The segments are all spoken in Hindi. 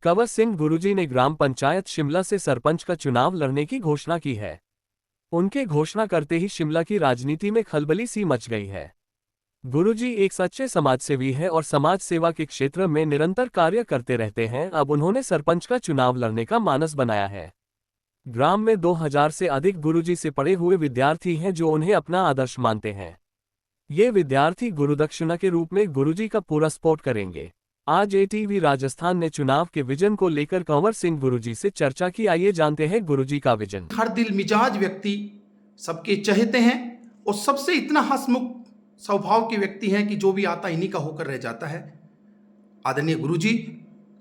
कंवर सिंह गुरुजी ने ग्राम पंचायत शिमला से सरपंच का चुनाव लड़ने की घोषणा की है। उनके घोषणा करते ही शिमला की राजनीति में खलबली सी मच गई है। गुरुजी एक सच्चे समाजसेवी हैं और समाज सेवा के क्षेत्र में निरंतर कार्य करते रहते हैं। अब उन्होंने सरपंच का चुनाव लड़ने का मानस बनाया है। ग्राम में 2000 से अधिक गुरुजी से पढ़े हुए विद्यार्थी हैं जो उन्हें अपना आदर्श मानते हैं। ये विद्यार्थी गुरुदक्षिणा के रूप में गुरुजी का पूरा सपोर्ट करेंगे। आज एटीवी राजस्थान ने चुनाव के विजन को लेकर कंवर सिंह गुरुजी से चर्चा की। आइए जानते हैं गुरुजी का विजन। हर दिल मिजाज व्यक्ति सबके चहेते हैं और सबसे इतना हंसमुख स्वभाव के व्यक्ति हैं कि जो भी आता इन्हीं का होकर रह जाता है। आदरणीय गुरुजी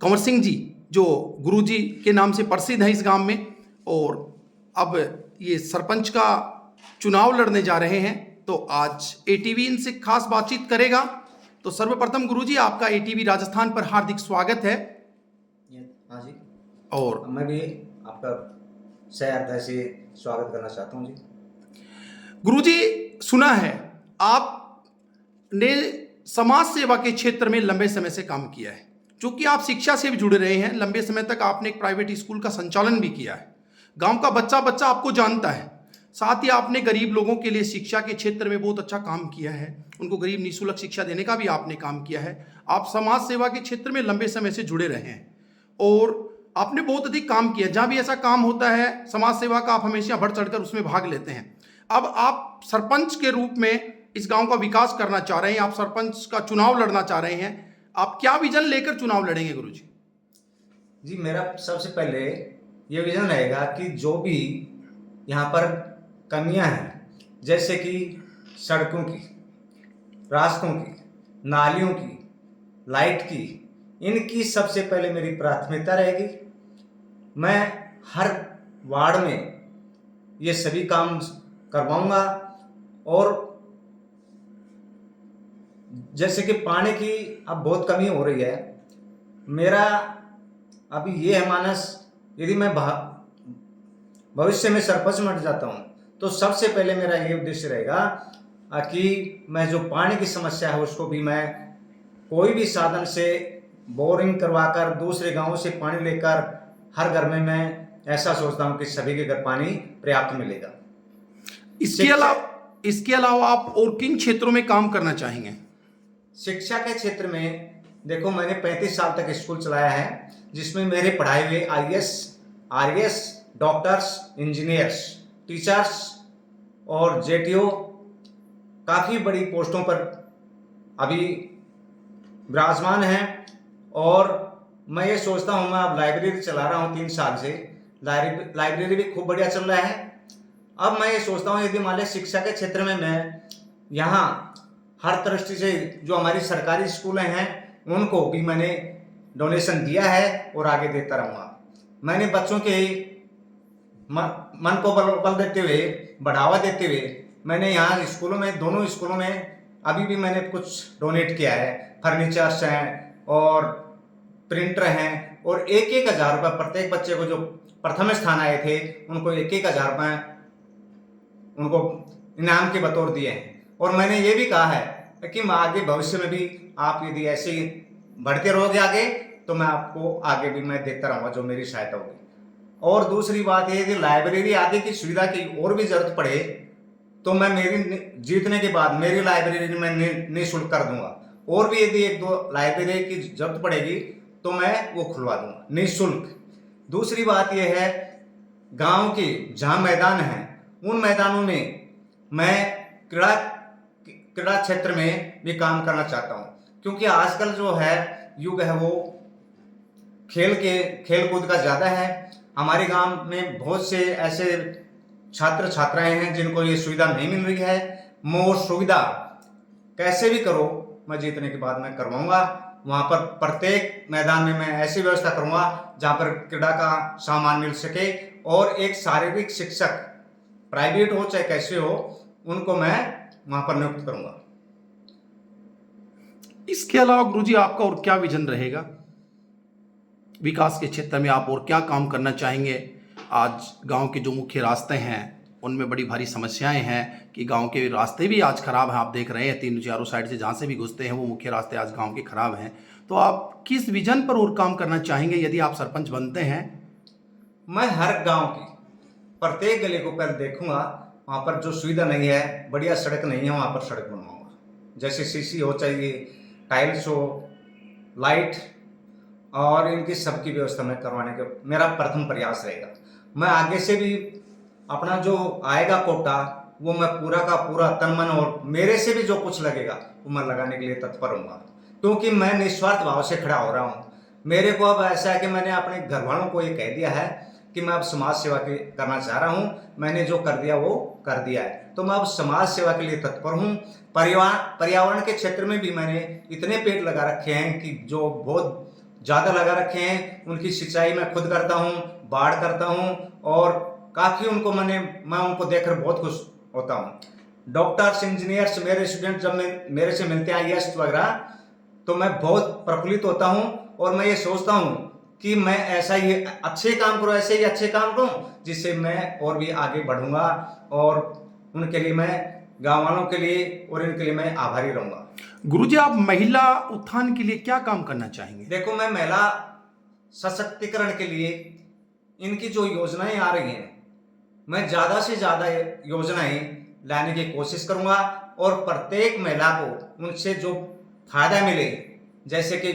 कंवर सिंह जी जो गुरुजी के नाम से प्रसिद्ध है इस गांव में, और अब ये सरपंच का चुनाव लड़ने जा रहे हैं, तो आज एटीवी इनसे खास बातचीत करेगा। तो सर्वप्रथम गुरुजी आपका एटीवी राजस्थान पर हार्दिक स्वागत है। हाँ जी, और मैं भी आपका सह हृदय से स्वागत करना चाहता हूँ जी। गुरुजी सुना है आपने समाज सेवा के क्षेत्र में लंबे समय से काम किया है, चूंकि आप शिक्षा से भी जुड़े रहे हैं। लंबे समय तक आपने एक प्राइवेट स्कूल का संचालन भी किया है। गांव का बच्चा बच्चा आपको जानता है। साथ ही आपने गरीब लोगों के लिए शिक्षा के क्षेत्र में बहुत अच्छा काम किया है। उनको गरीब निःशुल्क शिक्षा देने का भी आपने काम किया है। आप समाज सेवा के क्षेत्र में लंबे समय से जुड़े रहे हैं और आपने बहुत अधिक काम किया। जहाँ भी ऐसा काम होता है समाज सेवा का, आप हमेशा बढ़ चढ़कर उसमें भाग लेते हैं। अब आप सरपंच के रूप में इस गांव का विकास करना चाह रहे हैं, आप सरपंच का चुनाव लड़ना चाह रहे हैं। आप क्या विजन लेकर चुनाव लड़ेंगे गुरुजी? जी, मेरा सबसे पहले ये विजन रहेगा कि जो भी यहाँ पर कमियां हैं, जैसे कि सड़कों की, रास्तों की, नालियों की, लाइट की, इनकी सबसे पहले मेरी प्राथमिकता रहेगी। मैं हर वार्ड में ये सभी काम करवाऊंगा। और जैसे कि पानी की अब बहुत कमी हो रही है, मेरा अभी ये है मानस, यदि मैं भविष्य में सरपंच बन जाता हूँ तो सबसे पहले मेरा ये उद्देश्य रहेगा कि मैं जो पानी की समस्या है उसको भी मैं कोई भी साधन से बोरिंग करवाकर दूसरे गांवों से पानी लेकर हर घर में मैं ऐसा सोचता हूँ कि सभी के घर पानी पर्याप्त मिलेगा। इसके अलावा आप और किन क्षेत्रों में काम करना चाहेंगे? शिक्षा के क्षेत्र में देखो, मैंने 35 साल तक स्कूल चलाया है, जिसमें मेरे पढ़ाए हुए IAS, RAS, doctors, engineers, teachers और जेटीओ काफ़ी बड़ी पोस्टों पर अभी विराजमान हैं। और मैं ये सोचता हूँ, मैं अब लाइब्रेरी चला रहा हूँ 3 साल से, लाइब्रेरी भी खूब बढ़िया चल रहा है। अब मैं ये सोचता हूँ यदि मान लीजिए शिक्षा के क्षेत्र में मैं यहाँ हर दृष्टि से जो हमारी सरकारी स्कूलें हैं उनको भी मैंने डोनेशन दिया है और आगे देता रहूँगा। मैंने बच्चों के मन को बल देते हुए, बढ़ावा देते हुए, मैंने यहाँ स्कूलों में, दोनों स्कूलों में अभी भी मैंने कुछ डोनेट किया है। फर्नीचर्स हैं और प्रिंटर हैं, और 1,000 रुपये प्रत्येक बच्चे को, जो प्रथम स्थान आए थे उनको 1,000 रुपये उनको इनाम के बतौर दिए हैं। और मैंने ये भी कहा है कि मैं आगे भविष्य में भी आप यदि ऐसे ही बढ़ते रहोगे आगे, तो मैं आपको आगे भी मैं देता रहूँगा जो मेरी सहायता होगी। और दूसरी बात ये है कि लाइब्रेरी आदि की सुविधा की और भी जरूरत पड़े तो मैं मेरी जीतने के बाद मेरी लाइब्रेरी में निःशुल्क कर दूंगा। और भी यदि 1-2 लाइब्रेरी की जरूरत पड़ेगी तो मैं वो खुलवा दूंगा निःशुल्क। दूसरी बात यह है, गांव के जहां मैदान हैं उन मैदानों में मैं क्रीड़ा क्षेत्र में भी काम करना चाहता हूं, क्योंकि आजकल जो है युग है वो खेल कूद का ज़्यादा है। हमारे गांव में बहुत से ऐसे छात्र छात्राएं हैं जिनको ये सुविधा नहीं मिल रही है। मोर सुविधा कैसे भी करो, मैं जीतने के बाद मैं करवाऊंगा। वहां पर प्रत्येक मैदान में मैं ऐसी व्यवस्था करूंगा जहां पर क्रीड़ा का सामान मिल सके, और एक शारीरिक शिक्षक प्राइवेट हो चाहे कैसे हो उनको मैं वहां पर नियुक्त करूंगा। इसके अलावा गुरुजी आपका और क्या विजन रहेगा विकास के क्षेत्र में? आप और क्या काम करना चाहेंगे? आज गांव के जो मुख्य रास्ते हैं उनमें बड़ी भारी समस्याएं हैं कि गांव के रास्ते भी आज खराब हैं। आप देख रहे हैं तीनों चारों साइड से जहां से भी घुसते हैं वो मुख्य रास्ते आज गांव के खराब हैं। तो आप किस विजन पर और काम करना चाहेंगे यदि आप सरपंच बनते हैं? मैं हर गांव की प्रत्येक गली को पहले देखूंगा, वहाँ पर जो सुविधा नहीं है, बढ़िया सड़क नहीं है, वहाँ पर सड़क बनवाऊंगा। जैसे सीसी हो चाहिए, टाइल्स हो, लाइट और इनकी सबकी व्यवस्था मैं करवाने का मेरा प्रथम प्रयास रहेगा। मैं आगे से भी अपना जो आएगा कोटा वो मैं पूरा का पूरा तन मन और मेरे से भी जो कुछ लगेगा वो मैं लगाने के लिए तत्पर हूँगा, क्योंकि मैं निस्वार्थ भाव से खड़ा हो रहा हूँ। मेरे को अब ऐसा है कि मैंने अपने घर वालों को ये कह दिया है कि मैं अब समाज सेवा करना चाह रहा हूँ। मैंने जो कर दिया वो कर दिया है, तो मैं अब समाज सेवा के लिए तत्पर हूँ। पर्यावरण के क्षेत्र में भी मैंने इतने पेड़ लगा रखे हैं कि जो बहुत ज़्यादा लगा रखे हैं, उनकी सिंचाई मैं खुद करता हूँ, बाढ़ करता हूँ और काफ़ी उनको मैं उनको देखकर बहुत खुश होता हूँ। डॉक्टर्स, इंजीनियर्स, मेरे स्टूडेंट जब मेरे से मिलते हैं IAS वगैरह, तो मैं बहुत प्रफुल्लित होता हूँ और मैं ये सोचता हूँ कि मैं ऐसा ही अच्छे काम करूँ, ऐसे ही अच्छे काम करूँ जिससे मैं और भी आगे बढ़ूंगा और उनके लिए मैं गाँव वालों के लिए और इनके लिए मैं आभारी रहूंगा। गुरुजी, आप महिला उत्थान के लिए क्या काम करना चाहेंगे? देखो, मैं महिला सशक्तिकरण के लिए इनकी जो योजनाएं आ रही हैं, मैं ज़्यादा से ज़्यादा योजनाएं लाने की कोशिश करूंगा और प्रत्येक महिला को उनसे जो फायदा मिले, जैसे कि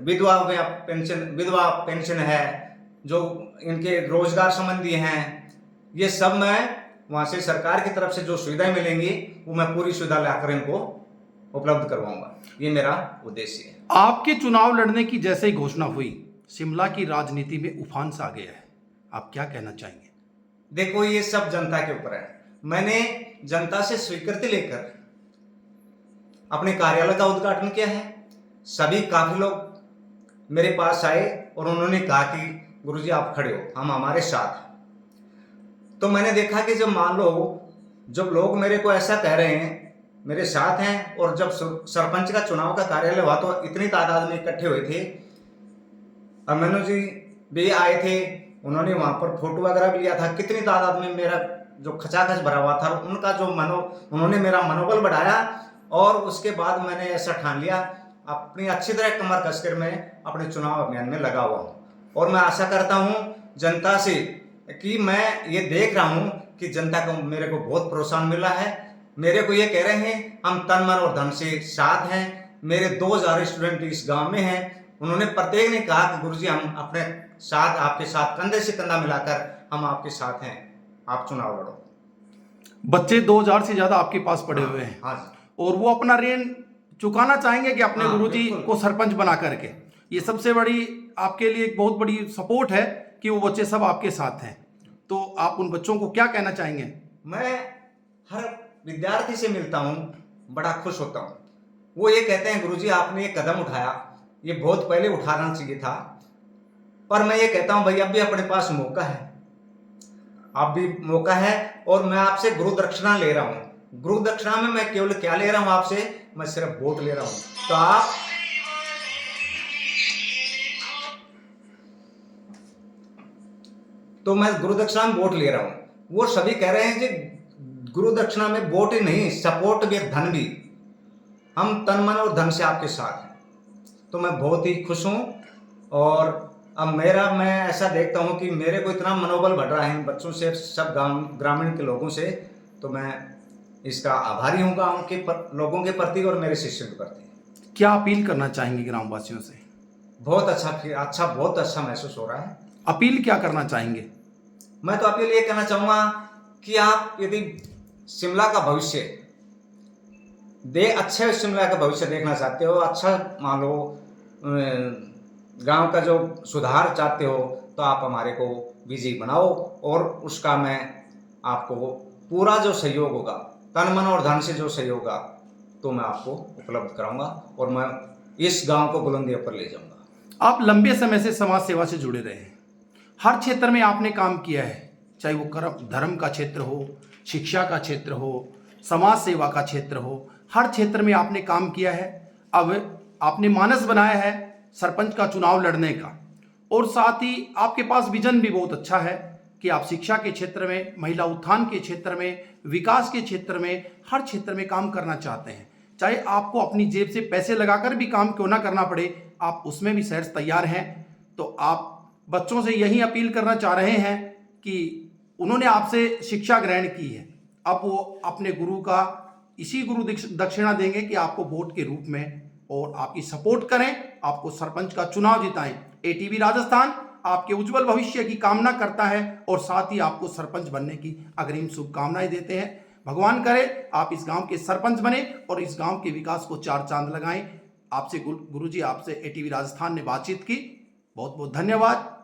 विधवा पेंशन है, जो इनके रोजगार संबंधी हैं, ये सब मैं वहाँ से सरकार की तरफ से जो सुविधाएं मिलेंगी वो मैं पूरी सुविधा लाकर इनको उपलब्ध करवाऊंगा। ये मेरा उद्देश्य है। आपके चुनाव लड़ने की जैसे ही घोषणा हुई, शिमला की राजनीति में उफान सा आ गया है, आप क्या कहना चाहेंगे? देखो, ये सब जनता के ऊपर है। मैंने जनता से स्वीकृति लेकर अपने कार्यालय का उद्घाटन किया है। सभी काफी लोग मेरे पास आए और उन्होंने कहा कि गुरुजी आप खड़े हो, हम हमारे साथ हैं। तो मैंने देखा कि जब मान लो जब लोग मेरे को ऐसा कह रहे हैं, मेरे साथ हैं, और जब सरपंच का चुनाव का कार्यालय हुआ तो इतनी तादाद में इकट्ठे हुए थे। अमीनो जी भी आए थे, उन्होंने वहां पर फोटो वगैरह भी लिया था। कितनी तादाद में मेरा जो खचाखच भरा हुआ था, उनका जो उन्होंने मेरा मनोबल बढ़ाया और उसके बाद मैंने ऐसा ठान लिया अपनी अच्छी तरह कमर कसकर मैं अपने चुनाव अभियान में लगा हुआ हूँ। और मैं आशा करता हूँ जनता से कि मैं ये देख रहा हूँ कि जनता को मेरे को बहुत प्रोत्साहन मिला है। मेरे को ये कह रहे हैं हम तन मन और धन से साथ हैं। मेरे 2000 स्टूडेंट इस गांव में हैं। उन्होंने प्रत्येक ने कहा कि गुरुजी हम अपने साथ, आपके साथ कंधे से कंधा मिलाकर हम आपके साथ हैं, आप चुनाव लड़ो। बच्चे 2000 से ज्यादा आपके पास पड़े हुए हैं। हाँ, और वो अपना ऋण चुकाना चाहेंगे कि अपने गुरुजी बिल्कुल। को सरपंच बना करके। ये सबसे बड़ी आपके लिए एक बहुत बड़ी सपोर्ट है कि वो बच्चे सब आपके साथ हैं। तो आप उन बच्चों को क्या कहना चाहेंगे? मैं हर विद्यार्थी से मिलता हूँ, बड़ा खुश होता हूँ। वो ये कहते हैं गुरुजी आपने ये कदम उठाया, ये बहुत पहले उठाना चाहिए था। पर मैं ये कहता हूँ भाई अब भी अपने पास मौका है, अब भी मौका है और मैं आपसे गुरु दक्षिणा ले रहा हूँ। गुरु दक्षिणा में मैं केवल क्या ले रहा हूँ आपसे, मैं सिर्फ वोट ले रहा हूँ। तो आप तो मैं गुरु दक्षिणा में वोट ले रहा हूँ। वो सभी कह रहे हैं कि गुरु दक्षिणा में वोट ही नहीं, सपोर्ट भी, धन भी, हम तन मन और धन से आपके साथ हैं। तो मैं बहुत ही खुश हूँ और अब मैं ऐसा देखता हूँ कि मेरे को इतना मनोबल बढ़ रहा है इन बच्चों से, सब ग्रामीण के लोगों से। तो मैं इसका आभारी हूँ गाँव के लोगों के प्रति और मेरे शिष्यों के प्रति। क्या अपील करना चाहेंगे ग्रामवासियों से? बहुत अच्छा महसूस हो रहा है। अपील क्या करना चाहेंगे? मैं तो अपील ये कहना चाहूँगा कि आप यदि शिमला का भविष्य अच्छे शिमला का भविष्य देखना चाहते हो, अच्छा मान लो गांव का जो सुधार चाहते हो, तो आप हमारे को विजयी बनाओ और उसका मैं आपको पूरा जो सहयोग होगा, तन मन और धन से जो सहयोग होगा, तो मैं आपको उपलब्ध कराऊंगा और मैं इस गांव को बुलंदियों पर ले जाऊंगा। आप लंबे समय से समाज सेवा से जुड़े रहे हैं, हर क्षेत्र में आपने काम किया है, चाहे वो धर्म का क्षेत्र हो, शिक्षा का क्षेत्र हो, समाज सेवा का क्षेत्र हो, हर क्षेत्र में आपने काम किया है। अब आपने मानस बनाया है सरपंच का चुनाव लड़ने का और साथ ही आपके पास विजन भी बहुत अच्छा है कि आप शिक्षा के क्षेत्र में, महिला उत्थान के क्षेत्र में, विकास के क्षेत्र में, हर क्षेत्र में काम करना चाहते हैं। चाहे आपको अपनी जेब से पैसे लगाकर भी काम क्यों ना करना पड़े, आप उसमें भी सहर्ष तैयार हैं। तो आप बच्चों से यही अपील करना चाह रहे हैं कि उन्होंने आपसे शिक्षा ग्रहण की है, अब वो अपने गुरु का इसी गुरु दक्षिणा देंगे कि आपको वोट के रूप में, और आपकी सपोर्ट करें, आपको सरपंच का चुनाव जिताएं। एटीवी राजस्थान आपके उज्जवल भविष्य की कामना करता है और साथ ही आपको सरपंच बनने की अग्रिम शुभकामनाएं देते हैं। भगवान करे आप इस गांव के सरपंच बने और इस गांव के विकास को चार चांद लगाएं। आपसे गुरुजी, आपसे एटीवी राजस्थान ने बातचीत की, बहुत बहुत धन्यवाद।